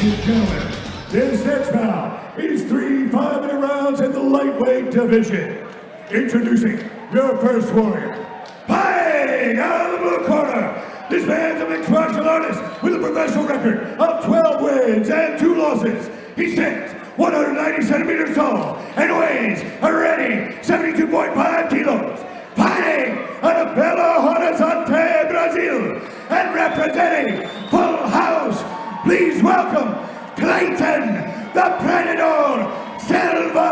Ladies and gentlemen, this next bout is 3 5-minute rounds in the lightweight division. Introducing your first warrior. Fighting out of the blue corner, this man's a mixed martial artist with a professional record of 12 wins and 2 losses. He stands 190 centimeters tall and weighs a ready 72.5 kilos. Fighting out of Belo Horizonte, Brazil, and representing Full House, please welcome Cleiton the Predator Silva!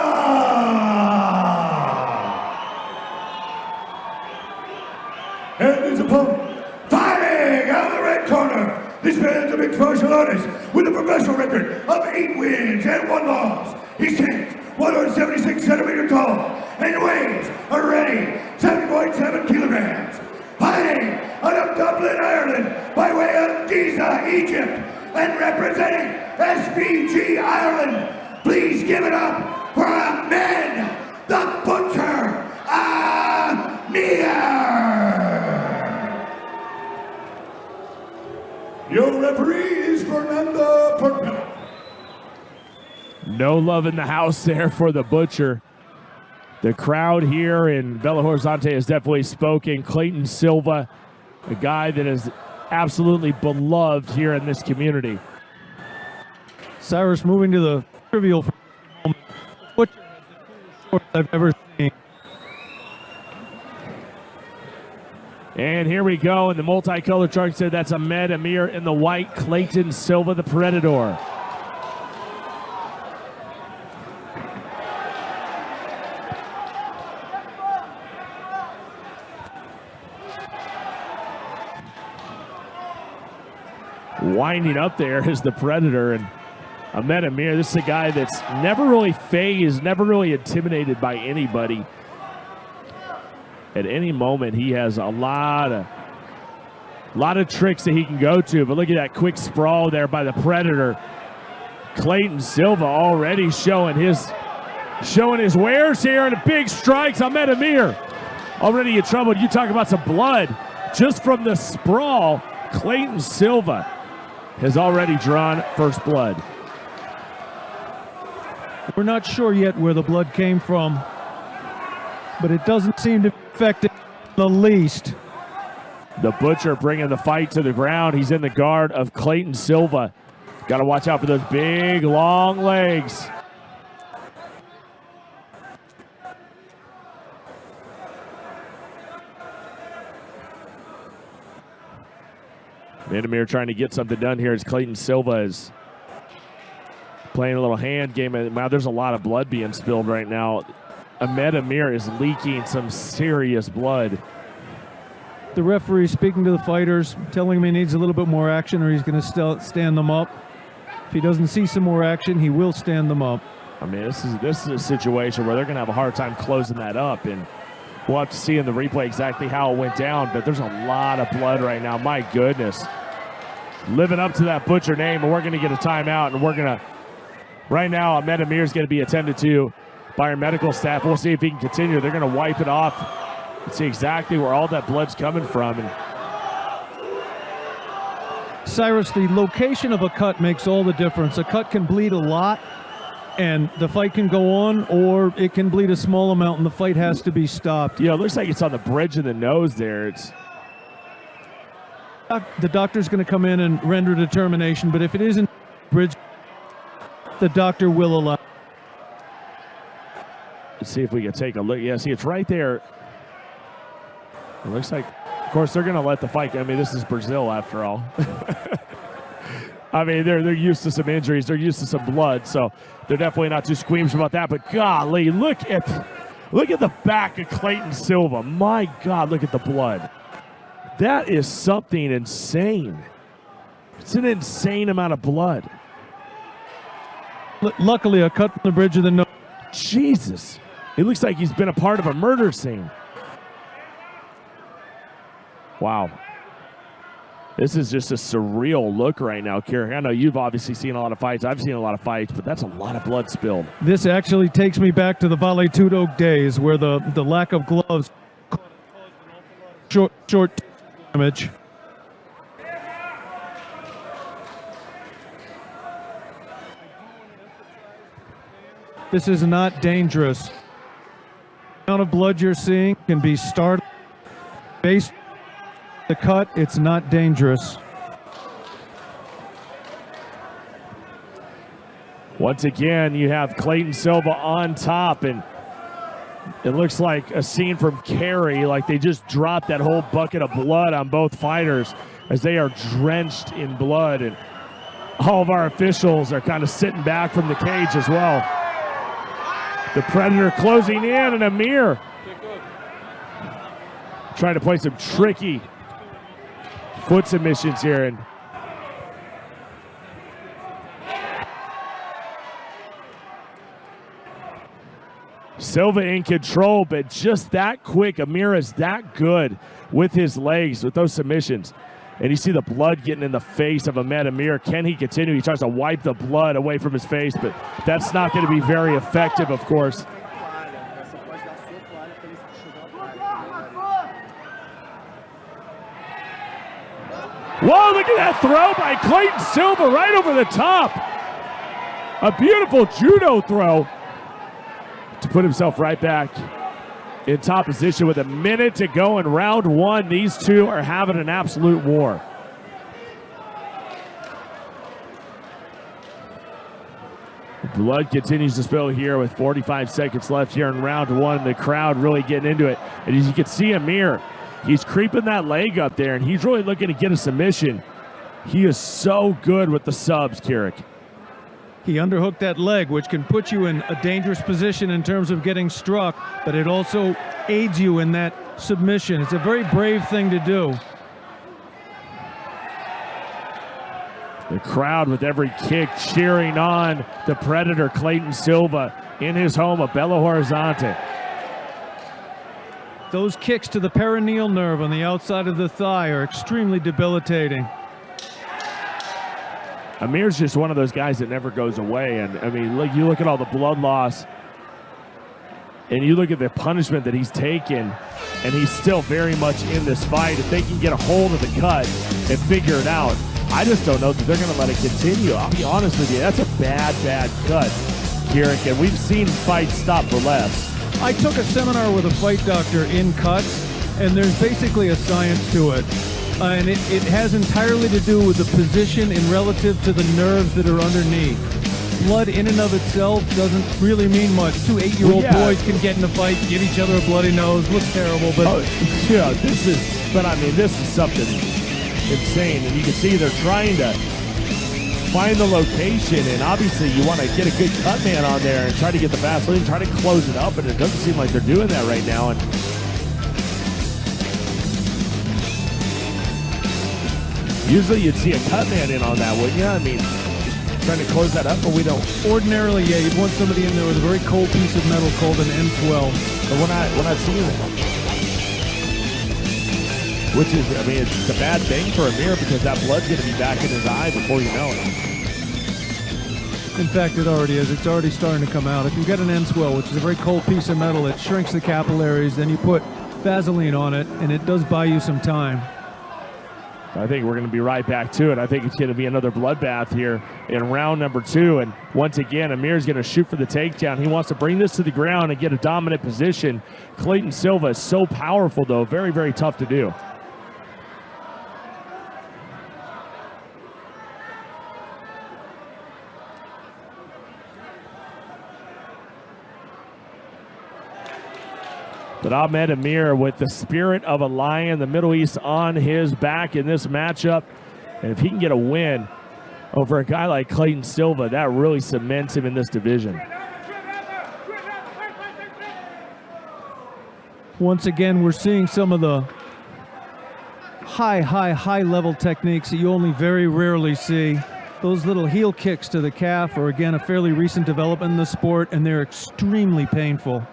And his opponent, fighting out of the red corner, this man's a mixed martial artist with a professional record of 8 wins and 1 loss. He stands 176 centimeters tall and weighs a ready 7.7 kilograms. Fighting out of Dublin, Ireland, by way of Giza, Egypt, and representing SBG Ireland, please give it up for Ahmed the Butcher Amir! Your referee is Fernando Portela. No love in the house there for the Butcher. The crowd here in Belo Horizonte has definitely spoken. Cleiton Silva, a guy that is absolutely beloved here in this community. Cyrus, moving to the trivial moment. Butcher has the coolest shorts I've ever seen. And here we go in the multicolored trunks there. That's Ahmed Amir in the white, Cleiton Silva, the Predator. Winding up there is the Predator, and Ahmed Amir, this is a guy that's never really phased, never really intimidated by anybody. At any moment, he has a lot of tricks that he can go to, but look at that quick sprawl there by the Predator. Cleiton Silva already showing his wares here, and big strikes. Ahmed Amir already in trouble. You talk about some blood just from the sprawl. Cleiton Silva has already drawn first blood. We're not sure yet where the blood came from, but it doesn't seem to be affected the least. The Butcher bringing the fight to the ground. He's in the guard of Cleiton Silva. Got to watch out for those big, long legs. Amir trying to get something done here as Cleiton Silva is playing a little hand game. Wow, there's a lot of blood being spilled right now. Ahmed Amir is leaking some serious blood. The referee speaking to the fighters, telling him he needs a little bit more action or he's going to stand them up. If he doesn't see some more action, he will stand them up. I mean, this is a situation where they're going to have a hard time closing that up, and we'll have to see in the replay exactly how it went down, but there's a lot of blood right now. My goodness. Living up to that Butcher name, and we're going to get a timeout, and we're going to, right now, Ahmed Amir is going to be attended to by our medical staff. We'll see if he can continue. They're going to wipe it off and see exactly where all that blood's coming from. And Cyrus, the location of a cut makes all the difference. A cut can bleed a lot, and the fight can go on, or it can bleed a small amount, and the fight has to be stopped. Yeah, it looks like it's on the bridge of the nose there. The doctor's going to come in and render determination, but if it isn't bridge, the doctor will allow. Let's see if we can take a look. Yeah, see, it's right there. It looks like, of course, they're going to let the fight go. I mean, this is Brazil after all. I mean, they're used to some injuries. They're used to some blood, so they're definitely not too squeamish about that. But golly, look at the back of Cleiton Silva. My God, look at the blood. That is something insane. It's an insane amount of blood. Luckily, a cut from the bridge of the nose. Jesus. It looks like he's been a part of a murder scene. Wow. This is just a surreal look right now, Kerry. I know you've obviously seen a lot of fights. I've seen a lot of fights, but that's a lot of blood spilled. This actually takes me back to the Vale Tudo days where the lack of gloves caused short damage. This is not dangerous. The amount of blood you're seeing can be startling. Based on the cut, it's not dangerous. Once again, you have Cleiton Silva on top, and it looks like a scene from Carrie, like they just dropped that whole bucket of blood on both fighters as they are drenched in blood, and all of our officials are kind of sitting back from the cage as well. The Predator closing in, and Amir trying to play some tricky foot submissions here, and Silva in control, but just that quick. Amir is that good with his legs, with those submissions. And you see the blood getting in the face of Ahmed Amir. Can he continue? He tries to wipe the blood away from his face, but that's not going to be very effective, of course. Whoa, look at that throw by Cleiton Silva right over the top. A beautiful judo throw to put himself right back in top position with a minute to go in round one. These two are having an absolute war. Blood continues to spill here with 45 seconds left here in round one. The crowd really getting into it. And as you can see, Amir, he's creeping that leg up there, and he's really looking to get a submission. He is so good with the subs, Kirik. He underhooked that leg, which can put you in a dangerous position in terms of getting struck, but it also aids you in that submission. It's a very brave thing to do. The crowd with every kick cheering on the Predator, Cleiton Silva, in his home of Belo Horizonte. Those kicks to the perineal nerve on the outside of the thigh are extremely debilitating. Amir's just one of those guys that never goes away. And I mean, look, you look at all the blood loss, and you look at the punishment that he's taken, and he's still very much in this fight. If they can get a hold of the cut and figure it out, I just don't know that they're going to let it continue. I'll be honest with you, that's a bad, bad cut, Kirik, and we've seen fights stop for less. I took a seminar with a fight doctor in cuts, and there's basically a science to it. And it has entirely to do with the position in relative to the nerves that are underneath. Blood in and of itself doesn't really mean much. Two 8-year-old boys can get in a fight, give each other a bloody nose, looks terrible, but yeah, this is something insane. And you can see they're trying to find the location, and obviously you want to get a good cut man on there and try to get the Vaseline, try to close it up, and it doesn't seem like they're doing that right now. And usually you'd see a cut man in on that, wouldn't you? I mean, trying to close that up, but we don't. Ordinarily, yeah, you'd want somebody in there with a very cold piece of metal called an M12. But we're not seeing it. Which is, I mean, it's a bad thing for Amir because that blood's going to be back in his eye before you know it. In fact, it already is. It's already starting to come out. If you get an N-swell, which is a very cold piece of metal, it shrinks the capillaries, then you put Vaseline on it, and it does buy you some time. I think we're going to be right back to it. I think it's going to be another bloodbath here in round number two. And once again, Amir's going to shoot for the takedown. He wants to bring this to the ground and get a dominant position. Cleiton Silva is so powerful, though. Very, very tough to do. But Ahmed Amir with the spirit of a lion, the Middle East on his back in this matchup. And if he can get a win over a guy like Cleiton Silva, that really cements him in this division. Once again, we're seeing some of the high level techniques that you only very rarely see. Those little heel kicks to the calf are, again, a fairly recent development in the sport, and they're extremely painful.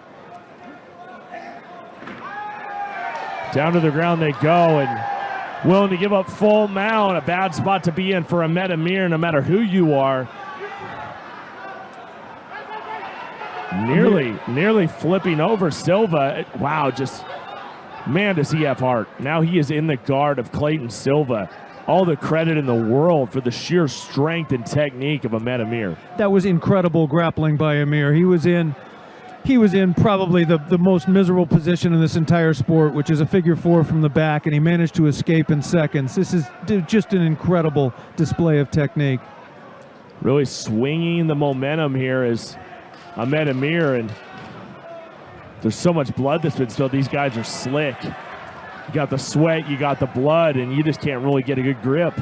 Down to the ground they go, and willing to give up full mount. A bad spot to be in for Ahmed Amir, no matter who you are. Nearly flipping over Silva. Wow, just, man, does he have heart. Now he is in the guard of Cleiton Silva. all the credit in the world for the sheer strength and technique of Ahmed Amir. That was incredible grappling by Amir. He was in probably the most miserable position in this entire sport, which is a figure 4 from the back, and he managed to escape in seconds. This is just an incredible display of technique. Really swinging the momentum here is Ahmed Amir, and there's so much blood that's been spilled. These guys are slick. You got the sweat, you got the blood, and you just can't really get a good grip.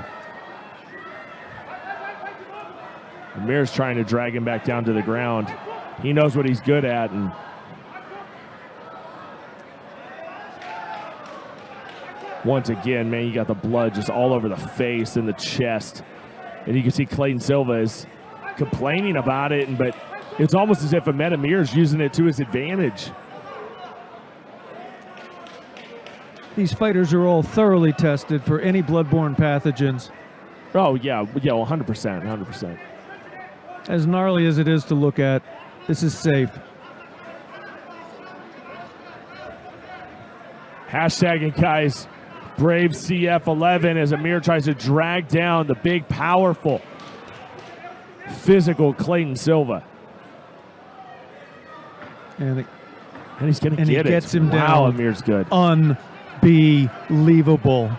Amir's trying to drag him back down to the ground. He knows what he's good at, and once again, man, you got the blood just all over the face and the chest. And you can see Cleiton Silva is complaining about it, but it's almost as if Ahmed Amir is using it to his advantage. These fighters are all thoroughly tested for any bloodborne pathogens. Oh, yeah, 100%. As gnarly as it is to look at, this is safe. Hashtagging, guys, Brave CF11 as Amir tries to drag down the big, powerful, physical Cleiton Silva. And he's going to get it. He gets him down. Wow, Amir's good. Unbelievable.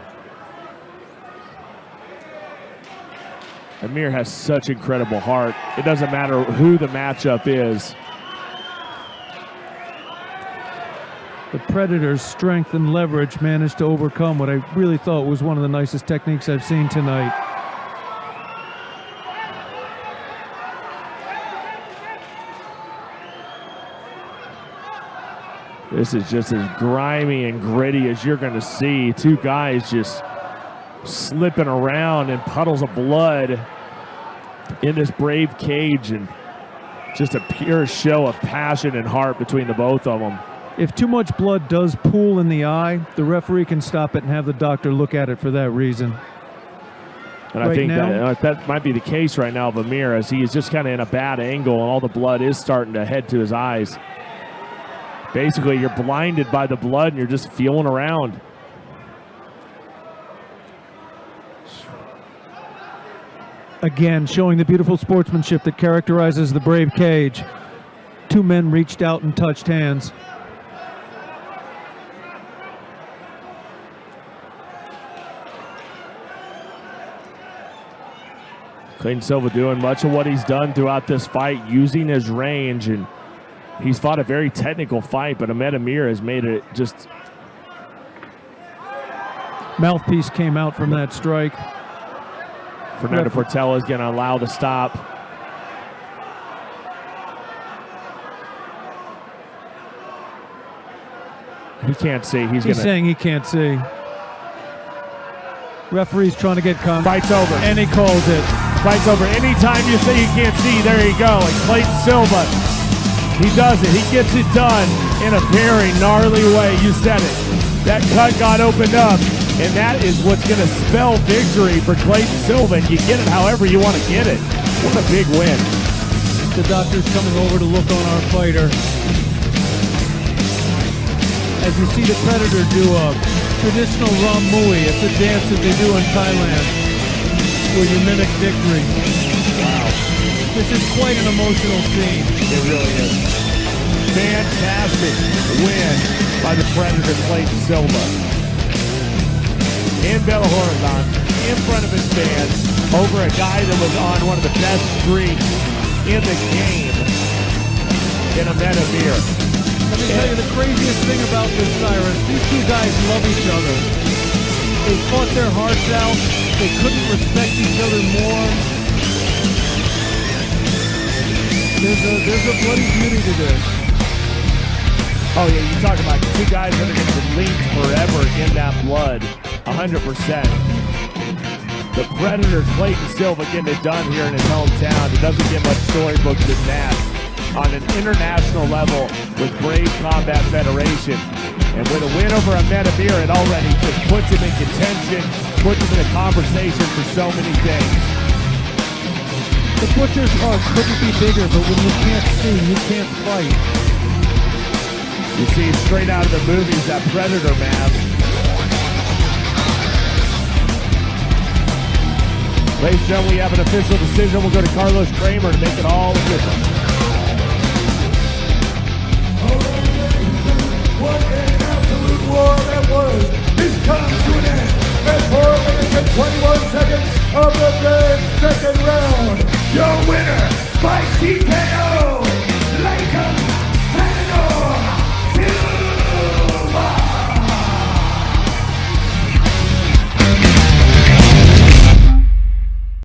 Amir has such incredible heart. It doesn't matter who the matchup is. The Predator's strength and leverage managed to overcome what I really thought was one of the nicest techniques I've seen tonight. This is just as grimy and gritty as you're going to see. Two guys just slipping around in puddles of blood in this Brave cage, and just a pure show of passion and heart between the both of them. If too much blood does pool in the eye, the referee can stop it and have the doctor look at it for that reason. And I think that might be the case right now of Amir, as he is just kind of in a bad angle and all the blood is starting to head to his eyes. Basically, you're blinded by the blood and you're just feeling around. Again, showing the beautiful sportsmanship that characterizes the Brave cage. Two men reached out and touched hands. Cleiton Silva doing much of what he's done throughout this fight, using his range, and he's fought a very technical fight, but Ahmed Amir has made it just... Mouthpiece came out from that strike. Fernando Portela is going to allow the stop. He can't see. He's saying he can't see. Referee's trying to get contact. Fight's over. And he calls it. Fight's over. Anytime you say you can't see, there you go. And Cleiton Silva, he does it. He gets it done in a very gnarly way. You said it. That cut got opened up, and that is what's going to spell victory for Cleiton Silva. And you get it however you want to get it. What a big win. The doctor's coming over to look on our fighter. As you see the Predator do a traditional Ram Mui. It's a dance that they do in Thailand where you mimic victory. Wow. This is quite an emotional scene. It really is. Fantastic win by the Predator, Cleiton Silva. In Belo Horizon, in front of his fans, over a guy that was on one of the best streaks in the game, in Ahmed Amir. Let me tell you the craziest thing about this, Cyrus. These two guys love each other. They fought their hearts out. They couldn't respect each other more. There's a bloody beauty to this. Oh yeah, you talk about two guys that are going to be linked forever in that blood, 100%. The Predator, Cleiton Silva, getting it done here in his hometown. It doesn't get much storybook than that. On an international level with Brave Combat Federation. And with a win over Ahmed Amir, it already just puts him in contention, puts him in a conversation for so many things. The butcher's heart couldn't be bigger, but when you can't see, you can't fight. You see straight out of the movies that Predator mask. Ladies and gentlemen, we have an official decision. We'll go to Carlos Kramer to make it all official. What an absolute war that was. This comes to an end at 4 minutes and 21 seconds of the third second round. Your winner by TKO.